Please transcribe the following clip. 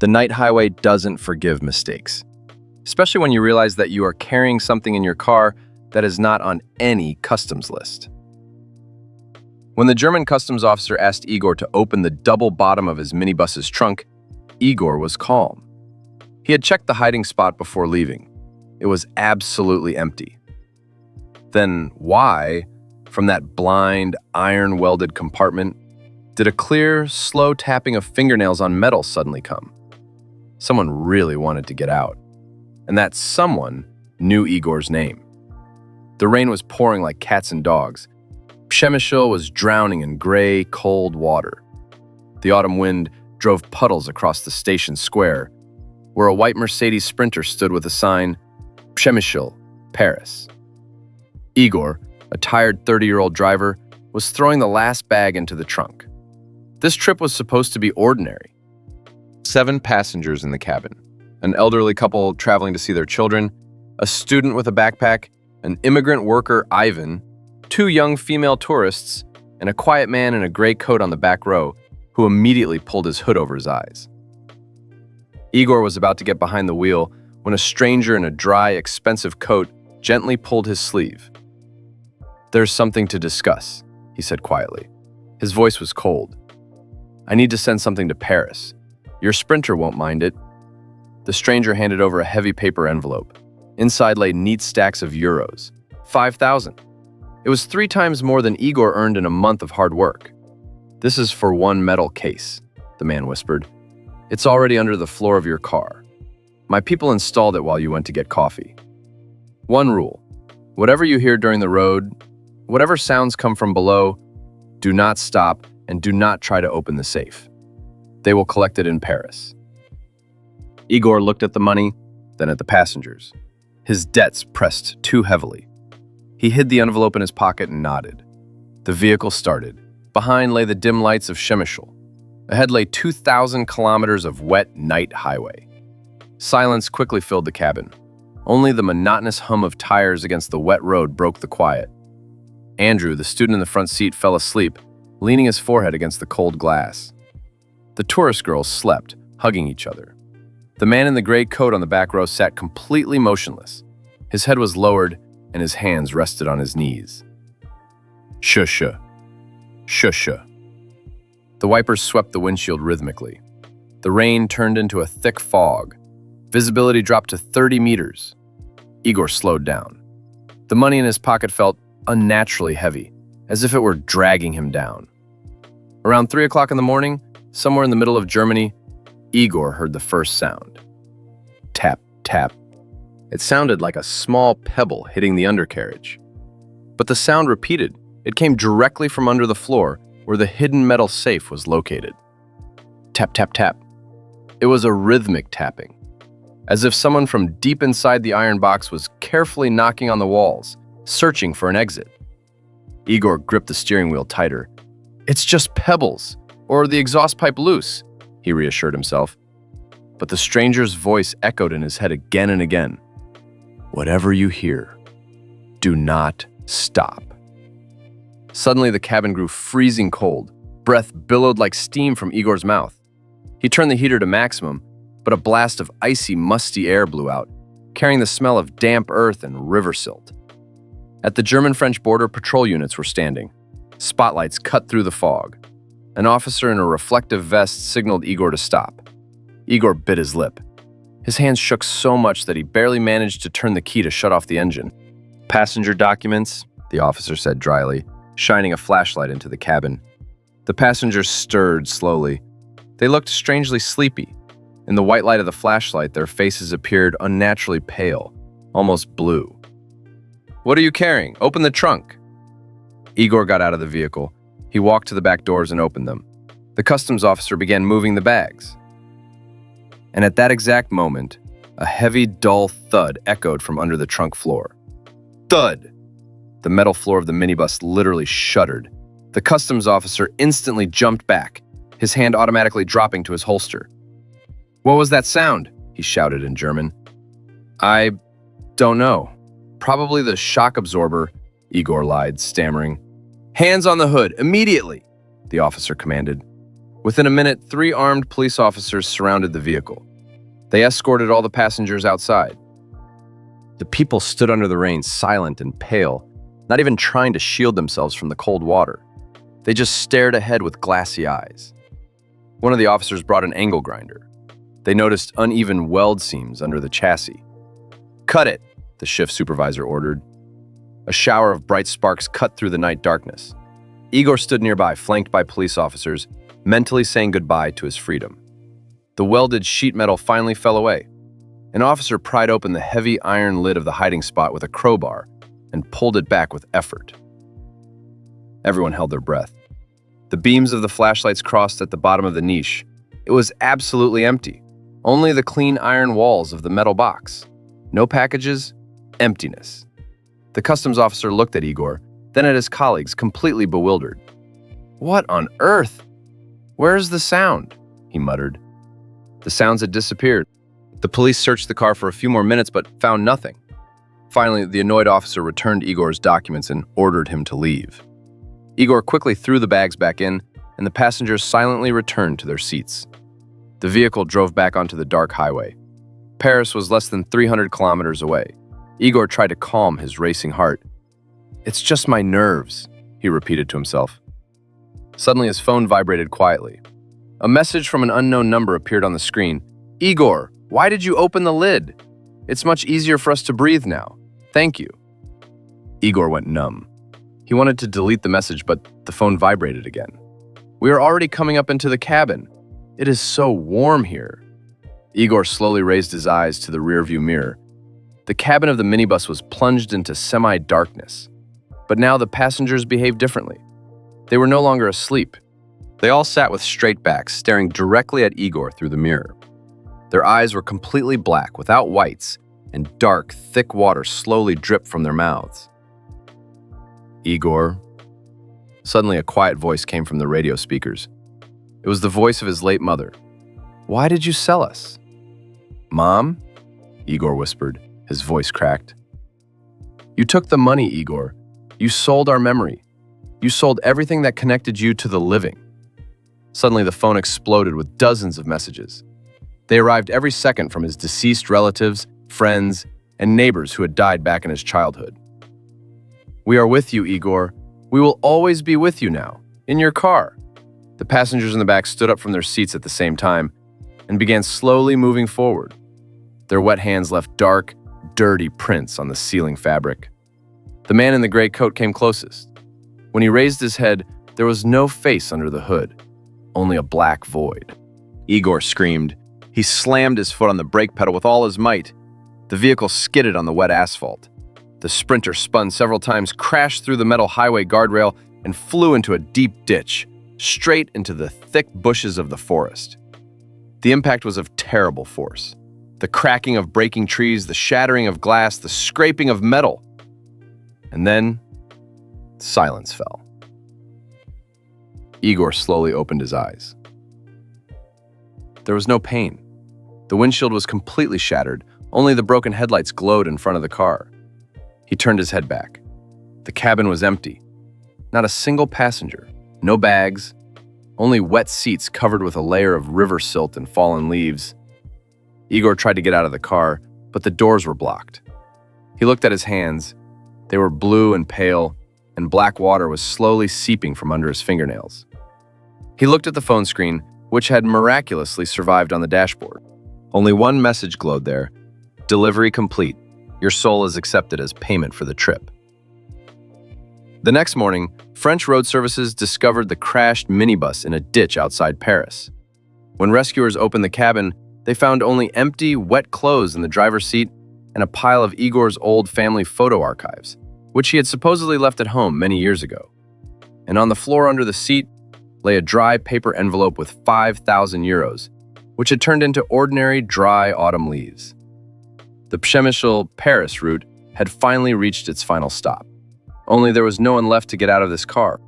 The night highway doesn't forgive mistakes, especially when you realize that you are carrying something in your car that is not on any customs list. When the German customs officer asked Igor to open the double bottom of his minibus's trunk, Igor was calm. He had checked the hiding spot before leaving. It was absolutely empty. Then why, from that blind, iron-welded compartment, did a clear, slow tapping of fingernails on metal suddenly come? Someone really wanted to get out. And that someone knew Igor's name. The rain was pouring like cats and dogs. Przemyśl was drowning in gray, cold water. The autumn wind drove puddles across the station square, where a white Mercedes Sprinter stood with a sign, Przemyśl, Paris. Igor, a tired 30-year-old driver, was throwing the last bag into the trunk. This trip was supposed to be ordinary. 7 passengers in the cabin, an elderly couple traveling to see their children, a student with a backpack, an immigrant worker, Ivan, 2 young female tourists, and a quiet man in a gray coat on the back row who immediately pulled his hood over his eyes. Igor was about to get behind the wheel when a stranger in a dry, expensive coat gently pulled his sleeve. "There's something to discuss," he said quietly. His voice was cold. "I need to send something to Paris. Your Sprinter won't mind it." The stranger handed over a heavy paper envelope. Inside lay neat stacks of euros. 5,000. It was 3 times more than Igor earned in a month of hard work. "This is for one metal case," the man whispered. "It's already under the floor of your car. My people installed it while you went to get coffee. One rule: whatever you hear during the road, whatever sounds come from below, do not stop and do not try to open the safe. They will collect it in Paris." Igor looked at the money, then at the passengers. His debts pressed too heavily. He hid the envelope in his pocket and nodded. The vehicle started. Behind lay the dim lights of Przemyśl. Ahead lay 2,000 kilometers of wet night highway. Silence quickly filled the cabin. Only the monotonous hum of tires against the wet road broke the quiet. Andrew, the student in the front seat, fell asleep, leaning his forehead against the cold glass. The tourist girls slept, hugging each other. The man in the gray coat on the back row sat completely motionless. His head was lowered, and his hands rested on his knees. Shusha. Shusha. The wipers swept the windshield rhythmically. The rain turned into a thick fog. Visibility dropped to 30 meters. Igor slowed down. The money in his pocket felt unnaturally heavy, as if it were dragging him down. Around 3 o'clock in the morning, somewhere in the middle of Germany, Igor heard the first sound. Tap, tap. It sounded like a small pebble hitting the undercarriage. But the sound repeated. It came directly from under the floor, where the hidden metal safe was located. Tap, tap, tap. It was a rhythmic tapping, as if someone from deep inside the iron box was carefully knocking on the walls, searching for an exit. Igor gripped the steering wheel tighter. "It's just pebbles, or the exhaust pipe loose," he reassured himself. But the stranger's voice echoed in his head again and again. "Whatever you hear, do not stop." Suddenly, the cabin grew freezing cold. Breath billowed like steam from Igor's mouth. He turned the heater to maximum, but a blast of icy, musty air blew out, carrying the smell of damp earth and river silt. At the German-French border, patrol units were standing. Spotlights cut through the fog. An officer in a reflective vest signaled Igor to stop. Igor bit his lip. His hands shook so much that he barely managed to turn the key to shut off the engine. "Passenger documents," the officer said dryly, shining a flashlight into the cabin. The passengers stirred slowly. They looked strangely sleepy. In the white light of the flashlight, their faces appeared unnaturally pale, almost blue. "What are you carrying? Open the trunk." Igor got out of the vehicle. He walked to the back doors and opened them. The customs officer began moving the bags. And at that exact moment, a heavy, dull thud echoed from under the trunk floor. Thud! The metal floor of the minibus literally shuddered. The customs officer instantly jumped back, his hand automatically dropping to his holster. "What was that sound?" he shouted in German. "I don't know. Probably the shock absorber," Igor lied, stammering. "Hands on the hood, immediately," the officer commanded. Within a minute, 3 armed police officers surrounded the vehicle. They escorted all the passengers outside. The people stood under the rain, silent and pale, not even trying to shield themselves from the cold water. They just stared ahead with glassy eyes. One of the officers brought an angle grinder. They noticed uneven weld seams under the chassis. "Cut it," the shift supervisor ordered. A shower of bright sparks cut through the night darkness. Igor stood nearby, flanked by police officers, mentally saying goodbye to his freedom. The welded sheet metal finally fell away. An officer pried open the heavy iron lid of the hiding spot with a crowbar and pulled it back with effort. Everyone held their breath. The beams of the flashlights crossed at the bottom of the niche. It was absolutely empty. Only the clean iron walls of the metal box. No packages, emptiness. The customs officer looked at Igor, then at his colleagues, completely bewildered. "What on earth? Where's the sound?" he muttered. The sounds had disappeared. The police searched the car for a few more minutes but found nothing. Finally, the annoyed officer returned Igor's documents and ordered him to leave. Igor quickly threw the bags back in, and the passengers silently returned to their seats. The vehicle drove back onto the dark highway. Paris was less than 300 kilometers away. Igor tried to calm his racing heart. "It's just my nerves," he repeated to himself. Suddenly, his phone vibrated quietly. A message from an unknown number appeared on the screen. "Igor, why did you open the lid? It's much easier for us to breathe now. Thank you." Igor went numb. He wanted to delete the message, but the phone vibrated again. "We are already coming up into the cabin. It is so warm here." Igor slowly raised his eyes to the rearview mirror. The cabin of the minibus was plunged into semi-darkness. But now the passengers behaved differently. They were no longer asleep. They all sat with straight backs, staring directly at Igor through the mirror. Their eyes were completely black, without whites, and dark, thick water slowly dripped from their mouths. "Igor." Suddenly, a quiet voice came from the radio speakers. It was the voice of his late mother. "Why did you sell us?" "Mom?" Igor whispered, his voice cracked. "You took the money, Igor. You sold our memory. You sold everything that connected you to the living." Suddenly, the phone exploded with dozens of messages. They arrived every second from his deceased relatives, friends, and neighbors who had died back in his childhood. "We are with you, Igor. We will always be with you now, in your car." The passengers in the back stood up from their seats at the same time and began slowly moving forward. Their wet hands left dark, dirty prints on the ceiling fabric. The man in the gray coat came closest. When he raised his head, there was no face under the hood, only a black void. Igor screamed. He slammed his foot on the brake pedal with all his might. The vehicle skidded on the wet asphalt. The Sprinter spun several times, crashed through the metal highway guardrail, and flew into a deep ditch, straight into the thick bushes of the forest. The impact was of terrible force. The cracking of breaking trees, the shattering of glass, the scraping of metal. And then, silence fell. Igor slowly opened his eyes. There was no pain. The windshield was completely shattered. Only the broken headlights glowed in front of the car. He turned his head back. The cabin was empty. Not a single passenger. No bags. Only wet seats covered with a layer of river silt and fallen leaves. Igor tried to get out of the car, but the doors were blocked. He looked at his hands. They were blue and pale, and black water was slowly seeping from under his fingernails. He looked at the phone screen, which had miraculously survived on the dashboard. Only one message glowed there. "Delivery complete. Your soul is accepted as payment for the trip." The next morning, French road services discovered the crashed minibus in a ditch outside Paris. When rescuers opened the cabin, they found only empty, wet clothes in the driver's seat and a pile of Igor's old family photo archives, which he had supposedly left at home many years ago. And on the floor under the seat lay a dry paper envelope with 5,000 euros, which had turned into ordinary, dry autumn leaves. The Przemyśl Paris route had finally reached its final stop. Only there was no one left to get out of this car.